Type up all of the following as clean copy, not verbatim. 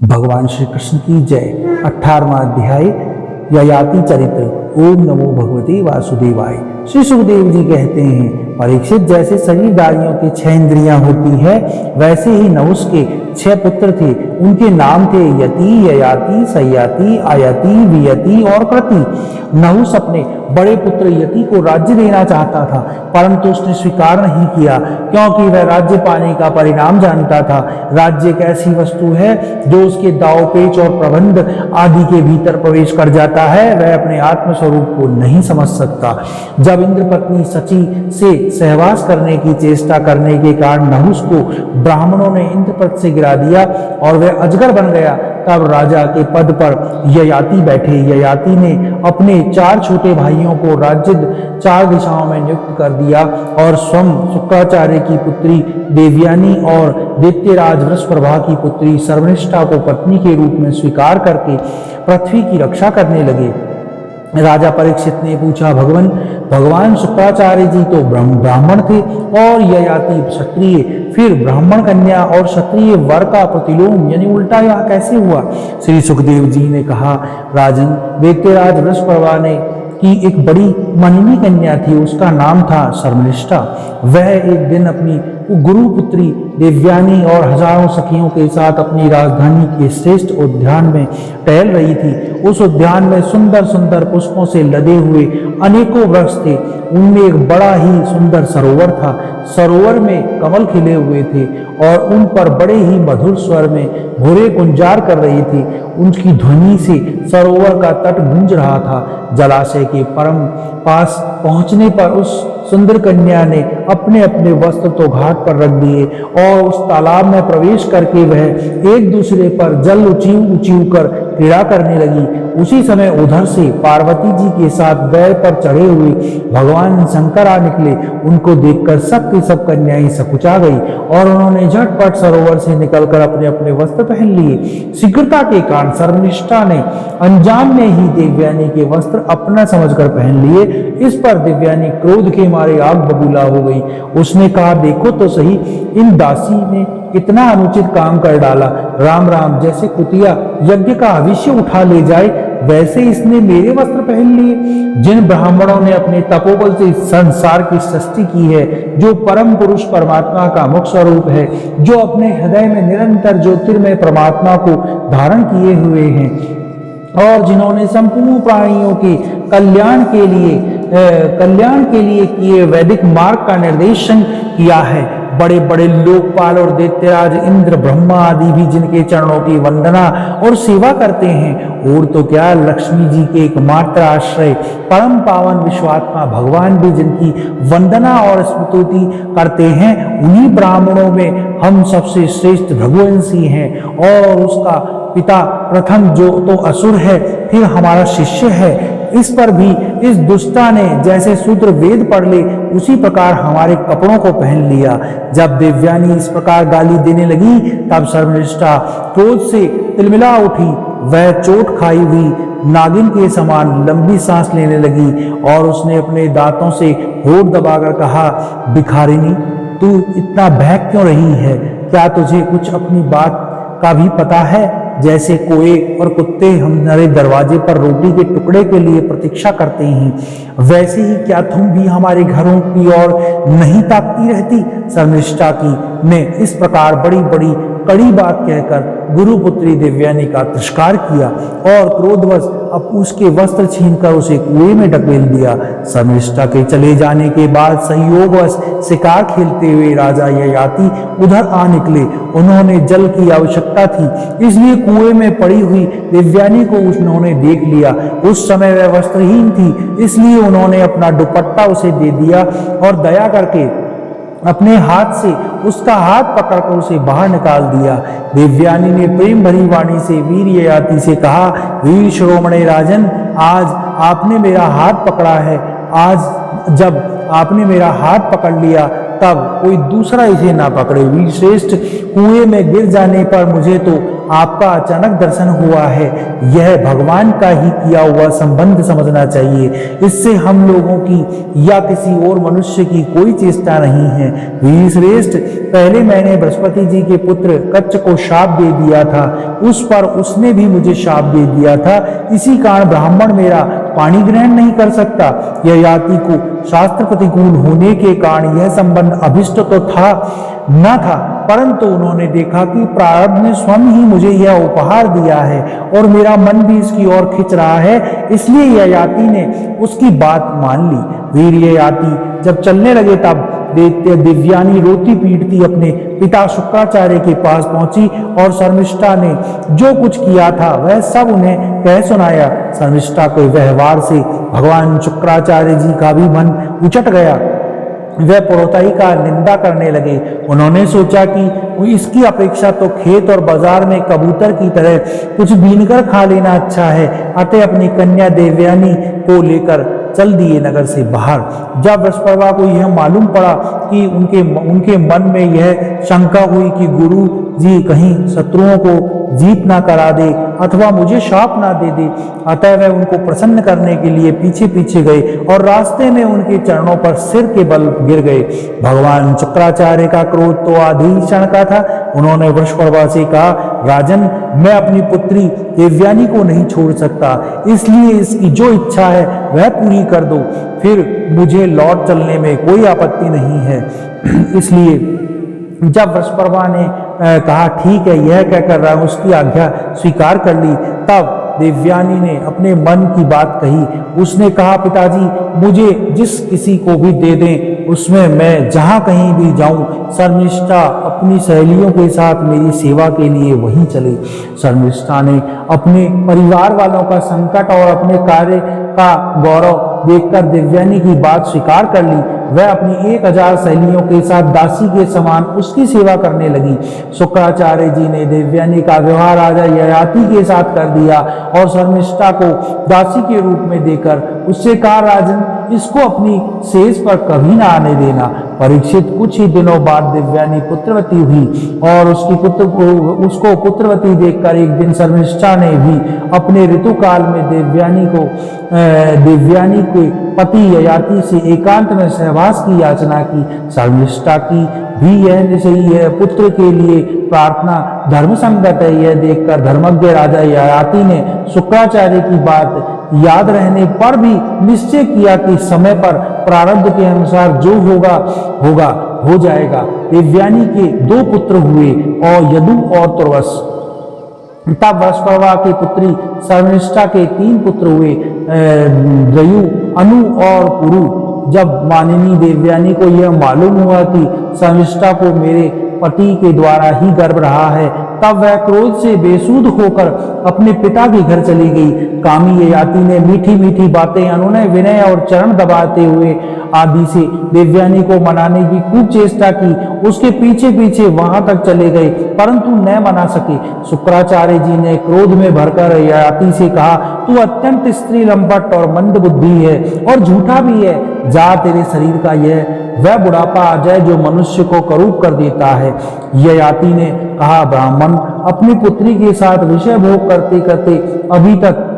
भगवान श्री कृष्ण की जय। 18वां अध्याय ययाति चरित्र। ओम नमो भगवते वासुदेवाय। श्री सुखदेव जी कहते हैं, परीक्षित, जैसे शरीरधारियों के 6 इंद्रियां होती है, वैसे ही नहुष के 6 पुत्र थे। उनके नाम थे यति, ययाति, सयाति, आयति, वियति और कृति। नहुष अपने बड़े पुत्र यति को राज्य देना चाहता था, परंतु उसने स्वीकार नहीं किया, क्योंकि वह राज्य पाने का परिणाम जानता था। राज्य एक ऐसी वस्तु है जो उसके दाव पेच और प्रबंध आदि के भीतर प्रवेश कर जाता है, वह अपने आत्म स्वरूप को नहीं समझ सकता। जब इंद्र पत्नी सची से सहवास करने की चेष्टा करने के कारण नहुष को ब्राह्मणों ने इंद्रपद से गिरा दिया और वह अजगर बन गया, तब राजा के पद पर ययाति बैठे। ययाति ने अपने 4 छोटे भाइयों को राज्य 4 दिशाओं में नियुक्त कर दिया और स्वयं शुक्राचार्य की पुत्री देवयानी और दैत्यराज वृषप्रभा की पुत्री सर्वनिष्ठा को पत्नी के रूप में स्वीकार करके पृथ्वी की रक्षा करने लगे। राजा परीक्षित ने पूछा, भगवान शुक्राचार्य जी तो ब्राह्मण थे और ययाति क्षत्रिय, फिर ब्राह्मण कन्या और क्षत्रिय वर का प्रतिलोम यानी उल्टा यह कैसे हुआ? श्री सुखदेव जी ने कहा, राजन, दैत्यराज वृषप्रभा ने की एक बड़ी मननी कन्या थी, उसका नाम था सर्वनिष्ठा। वह एक दिन अपनी गुरु पुत्री देवयानी और हजारों सखियों के साथ अपनी राजधानी के श्रेष्ठ उद्यान में टहल रही थी। उस उद्यान में सुंदर सुंदर पुष्पों से लदे हुए अनेकों वृक्ष थे। उनमें एक बड़ा ही सुंदर सरोवर था। सरोवर में कमल खिले हुए थे और उन पर बड़े ही मधुर स्वर में भोरे गुंजार कर रही थी। उनकी ध्वनि से सरोवर का तट गूंज रहा था। जलाशय के परम पास पहुंचने पर उस सुंदर कन्या ने अपने अपने वस्त्र तो घाट पर रख दिए और उस तालाब में प्रवेश करके वह एक दूसरे पर जल उछीव कर क्रीड़ा करने लगी। उसी समय उधर से पार्वती जी के साथ बैल पर चढ़े हुए भगवान शंकर आ निकले। उनको देखकर सब की सब कन्याएं सकुचा गई और उन्होंने झटपट सरोवर से निकलकर अपने अपने वस्त्र पहन लिए। शीघ्रता के कारण सर्वनिष्ठा ने अनजान में ही देवयानी के वस्त्र अपना समझकर पहन लिए। इस पर देवयानी क्रोध के मारे आग बबूला हो गई। उसने कहा, देखो तो सही, इन दासी ने कितना अनुचित काम कर डाला। राम राम, जैसे कुतिया यज्ञ का हविष्य उठा ले जाए, वैसे इसने मेरे वस्त्र पहन लिए। जिन ब्राह्मणों ने अपने तपोबल से संसार की सृष्टि की है, जो परम पुरुष परमात्मा का मुख्य स्वरूप है, जो अपने हृदय में निरंतर ज्योतिर्मय परमात्मा को धारण किए हुए हैं और जिन्होंने संपूर्ण प्राणियों के कल्याण के लिए किए वैदिक मार्ग का निर्देशन किया है, बड़े बड़े लोकपाल और दैत्यराज इंद्र, ब्रह्मा आदि भी जिनके चरणों की वंदना और सेवा करते हैं, और तो क्या, लक्ष्मी जी के एकमात्र आश्रय परम पावन विश्वात्मा भगवान भी जिनकी वंदना और स्तुति करते हैं, उन्हीं ब्राह्मणों में हम सबसे श्रेष्ठ रघुवंशी हैं और उसका पिता प्रथम जो तो असुर है, फिर हमारा शिष्य है। इस पर भी इस दुष्टा ने जैसे शूद्र वेद पढ़ ले, उसी प्रकार हमारे कपड़ों को पहन लिया। जब देवयानी इस प्रकार गाली देने लगी, तब सर्वनिष्ठा क्रोध से तिलमिला उठी। वह चोट खाई हुई नागिन के समान लंबी सांस लेने लगी और उसने अपने दांतों से होठ दबाकर कहा, भिखारिनी, तू इतना बहक क्यों रही है? क्या तुझे कुछ अपनी बात का भी पता है? जैसे कोए और कुत्ते हमारे दरवाजे पर रोटी के टुकड़े के लिए प्रतीक्षा करते हैं, वैसे ही क्या तुम भी हमारे घरों की ओर नहीं ताकती रहती? सर्वनिष्ठा की ने इस प्रकार बड़ी बड़ी कड़ी बात कहकर गुरुपुत्री देवयानी का तिरस्कार किया और क्रोधवश अब उसके वस्त्र छीनकर उसे कुएं में ढकेल दिया। सर्वनिष्ठा के चले जाने के बाद संयोगवश शिकार खेलते हुए राजा ययाति उधर आ निकले। उन्होंने जल की आवश्यकता थी, इसलिए कुएं में पड़ी हुई देवयानी को उन्होंने देख लिया। उस समय वह वस्त्रहीन थी, इसलिए उन्होंने अपना दुपट्टा उसे दे दिया और दया करके अपने हाथ से उसका हाथ पकड़कर उसे बाहर निकाल दिया। देवयानी ने प्रेम भरी वाणी से वीर ययाति से कहा, वीर शिरोमणि राजन, आज आपने मेरा हाथ पकड़ा है। आज जब आपने मेरा हाथ पकड़ लिया, तब कोई दूसरा इसे ना पकड़े। वीर श्रेष्ठ, कुएं में गिर जाने पर मुझे तो आपका अचानक दर्शन हुआ है, यह भगवान का ही किया हुआ संबंध समझना चाहिए। इससे हम लोगों की या किसी और मनुष्य की कोई चेष्टा नहीं है। वीर श्रेष्ठ, पहले मैंने बृहस्पति जी के पुत्र कच्छ को शाप दे दिया था, उस पर उसने भी मुझे शाप दे दिया था। इसी कारण ब्राह्मण मेरा पानी ग्रहण नहीं कर सकता। ययाति को शास्त्र प्रतिकूल होने के कारण यह संबंध अभिष्ट तो था न था, परंतु उन्होंने देखा कि प्रारब्ध ने स्वयं ही मुझे यह उपहार दिया है और मेरा मन भी इसकी ओर खिंच रहा है, इसलिए ययाति ने उसकी बात मान ली। वीर ययाति जब चलने लगे तब देखते दिव्यानी रोती पीटती अपने पिता शुक्राचार्य के पास पहुंची और शर्मिष्ठा ने जो कुछ किया था वह सब उन्हें कह सुनाया। शर्मिष्ठा के व्यवहार से भगवान शुक्राचार्य जी का भी मन उचट गया। वह पुरोहिताई का निंदा करने लगे। उन्होंने सोचा कि इसकी अपेक्षा तो खेत और बाजार में कबूतर की तरह कुछ बीनकर खा लेना अच्छा है। अतः अपनी कन्या देवयानी को लेकर चल दिए नगर से बाहर। जब वृषपर्वा को यह मालूम पड़ा कि उनके मन में यह शंका हुई कि गुरु जी कहीं शत्रुओं को जीत ना करा दे अथवा मुझे शाप ना दे दे, अतः वह उनको प्रसन्न करने के लिए पीछे पीछे गए और रास्ते में उनके चरणों पर सिर के बल गिर गए। भगवान शुक्राचार्य का क्रोध तो आधी क्षण का था। उन्होंने वृषपर्वा से कहा, राजन, मैं अपनी पुत्री देवयानी को नहीं छोड़ सकता, इसलिए इसकी जो इच्छा है वह पूरी कर दो, फिर मुझे लौट चलने में कोई आपत्ति नहीं है। इसलिए जब वृषपर्वा ने कहा ठीक है, यह क्या कर रहा है, उसकी आज्ञा स्वीकार कर ली, तब देवयानी ने अपने मन की बात कही। उसने कहा, पिताजी, मुझे जिस किसी को भी दे दें, उसमें मैं जहां कहीं भी जाऊं, शर्मिष्ठा अपनी सहेलियों के साथ मेरी सेवा के लिए वहीं चले। शर्मिष्ठा ने अपने परिवार वालों का संकट और अपने कार्य का गौरव देखकर देवयानी की बात स्वीकार कर ली। वह अपनी 1000 सहेलियों के साथ दासी के समान उसकी सेवा करने लगी। शुक्राचार्य जी ने देवयानी का व्यवहार राजा ययाति के साथ कर दिया और शर्मिष्ठा को दासी के रूप में देकर उससे कहा, राजन, इसको अपनी सेज पर कभी ना आने देना। परीक्षित, कुछ ही दिनों बाद देवयानी पुत्रवती हुई और उसको पुत्रवती देखकर एक दिन शर्मिष्ठा ने भी अपने ऋतुकाल में देवयानी के पति ययाति से एकांत में सहवास की याचना की। शर्मिष्ठा की भी यह निश्चयी है, पुत्र के लिए प्रार्थना धर्म संगत है। यह देखकर धर्मज्ञ राजा ययाति ने शुक्राचार्य की बात याद रहने पर भी निश्चय किया कि समय पर प्रारब्ध के अनुसार जो होगा हो जाएगा। देवयानी के 2 पुत्र हुए और यदु और तुर्वस। तब वृषपर्वा की पुत्री शर्मिष्ठा के 3 पुत्र हुए, द्रयु, अनु और पुरु। जब मानिनी देवयानी को यह मालूम हुआ कि शर्मिष्ठा को मेरे पति के द्वारा ही गर्भ रहा है, तब वह क्रोध से बेसुध होकर अपने पिता के घर चली गई। कामी ययाति ने मीठी मीठी बातें, अनुनय विनय और चरण दबाते हुए आदि से देवयानी को मनाने की खूब चेष्टा की। उसके पीछे पीछे वहां तक चले गए, परंतु न मना सके। शुक्राचार्य जी ने क्रोध में भरकर ययाति से कहा, तू अत्यंत स्त्री लंपट और मंद बुद्धि है और झूठा भी है। जा, तेरे शरीर का यह वह बुढ़ापा आ जाए जो मनुष्य को करूप कर देता है। ययाति ने कहा, ब्राह्मण, अपनी पुत्री के साथ विषय भोग करते करते अभी तक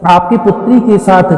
आपकी पुत्री के साथ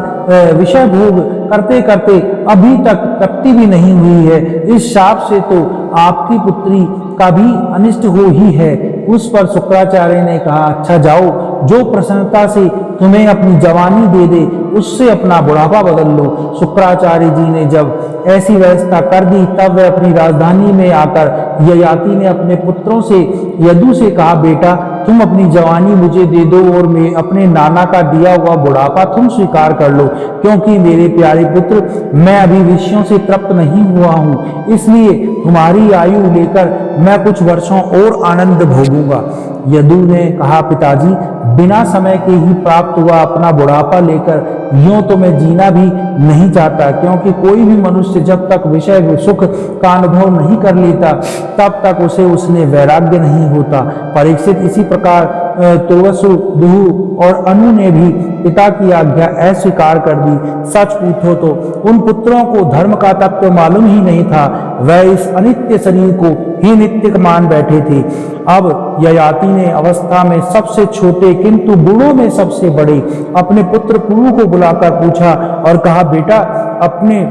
विषय भोग करते करते अभी तक तृप्ति भी नहीं हुई है। इस शाप से तो आपकी पुत्री का भी अनिष्ट हो ही है। उस पर शुक्राचार्य ने कहा, अच्छा जाओ, जो प्रसन्नता से तुम्हें अपनी जवानी दे दे उससे अपना बुढ़ापा बदल लो। शुक्राचार्य जी ने जब ऐसी व्यवस्था कर दी, तब वह अपनी राजधानी में आकर ययाति ने अपने पुत्रों से यदु से कहा, बेटा, तुम अपनी जवानी मुझे दे दो और मैं अपने नाना का दिया हुआ बुढ़ापा तुम स्वीकार कर लो, क्योंकि मेरे प्यारे पुत्र, मैं अभी विषयों से तृप्त नहीं हुआ हूँ, इसलिए तुम्हारी आयु लेकर मैं कुछ वर्षों और आनंद भोगूंगा। यदु ने कहा, पिताजी, बिना समय के ही प्राप्त हुआ अपना बुढ़ापा लेकर यूं तो मैं जीना भी नहीं चाहता, क्योंकि कोई भी मनुष्य जब तक विषय सुख का अनुभव नहीं कर लेता तब तक उसने वैराग्य नहीं होता। परीक्षित, इसी प्रकार तुर्वसु, दुहु और अनु ने भी पिता की आज्ञा अस्वीकार कर दी। सच पूछो तो उन पुत्रों को धर्म का तत्व मालूम ही नहीं था। वह इस अनित्य शरीर को ही नित्य मान बैठे थे। अब ययाति ने अवस्था में सबसे छोटे किंतु गुणों में सबसे बड़े अपने पुत्र पुरु को बुलाकर पूछा और कहा, बेटा, अपने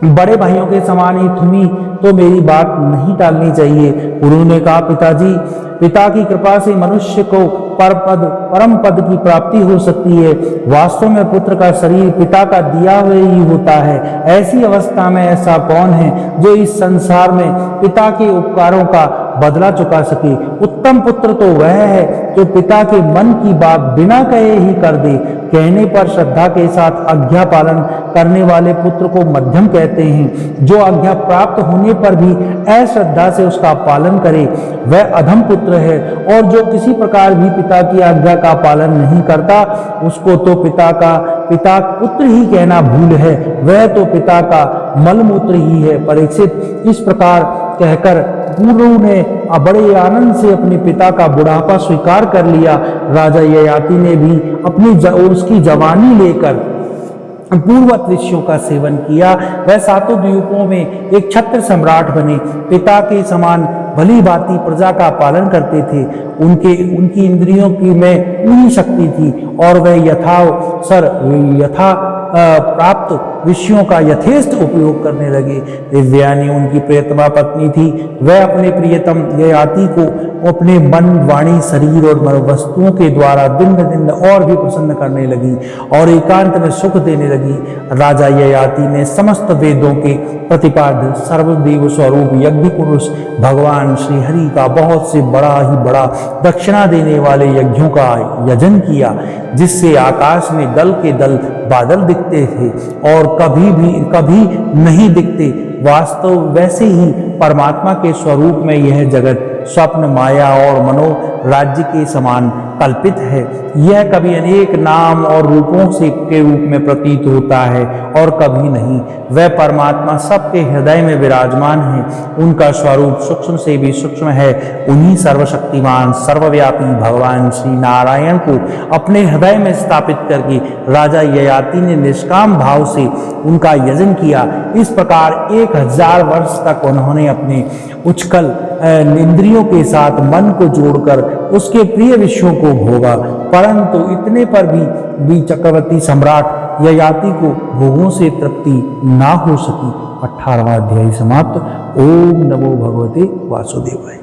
बड़े भाइयों के समान ही तुम्हें तो मेरी बात नहीं टालनी चाहिए। पुरु ने कहा, पिताजी, पिता की कृपा से मनुष्य को परम पद की प्राप्ति हो सकती है। वास्तव में पुत्र का शरीर पिता का दिया हुआ ही होता है। ऐसी अवस्था में ऐसा कौन है जो इस संसार में पिता के उपकारों का बदला चुका सके। उत्तम पुत्र तो वह है जो पिता के मन की बात बिना कहे ही कर दे। कहने पर श्रद्धा के साथ आज्ञा पालन करने वाले पुत्र को मध्यम कहते हैं। जो आज्ञा प्राप्त होने पर भी अश्रद्धा से उसका पालन करे वह अधम पुत्र है। और जो किसी प्रकार भी पिता की आज्ञा का पालन नहीं करता उसको तो पिता पुत्र ही कहना भूल है, वह तो पिता का मलमूत्र ही है। परीक्षित, इस प्रकार कहकर पुरु ने बड़े आनंद से अपने पिता का बुढ़ापा स्वीकार कर लिया। राजा ययाति ने भी उसकी जवानी लेकर पूर्वत विषयों का सेवन किया। वह सातों द्वीपों में एक छत्र सम्राट बने। पिता के समान भली भांति प्रजा का पालन करते थे। उनकी इंद्रियों की में पूरी शक्ति थी और वह यथा प्राप्त विषयों का यथेष्ट उपयोग करने लगे। दिव्यानी उनकी प्रियतमा पत्नी थी। वह अपने प्रियतम ययाति को अपने मन, वाणी, शरीर और वस्तुओं के द्वारा दिन दिन और भी प्रसन्न करने लगी और एकांत में सुख देने लगी। राजा ययाति ने समस्त वेदों के प्रतिपाद्य सर्वदेव स्वरूप यज्ञ पुरुष भगवान श्री हरि का बहुत से बड़ा ही बड़ा दक्षिणा देने वाले यज्ञों का यजन किया, जिससे आकाश में दल के दल बादल दिखते थे और कभी नहीं दिखते। वास्तव वैसे ही परमात्मा के स्वरूप में यह जगत स्वप्न, माया और मनो राज्य के समान कल्पित है। यह कभी अनेक नाम और रूपों के रूप में प्रतीत होता है और कभी नहीं। वह परमात्मा सबके हृदय में विराजमान है। उनका स्वरूप सूक्ष्म से भी सूक्ष्म है। उन्हीं सर्वशक्तिमान सर्वव्यापी भगवान श्री नारायण को अपने हृदय में स्थापित करके राजा ययाति ने निष्काम भाव से उनका यजन किया। इस प्रकार 1000 वर्ष तक उन्होंने अपने उच्छल इंद्रियों के साथ मन को जोड़कर उसके प्रिय विषयों को भोगा, परंतु इतने पर भी चक्रवर्ती सम्राट ययाति को भोगों से तृप्ति ना हो सकी। 18वां अध्याय समाप्त। ओम नमो भगवते वासुदेवाय।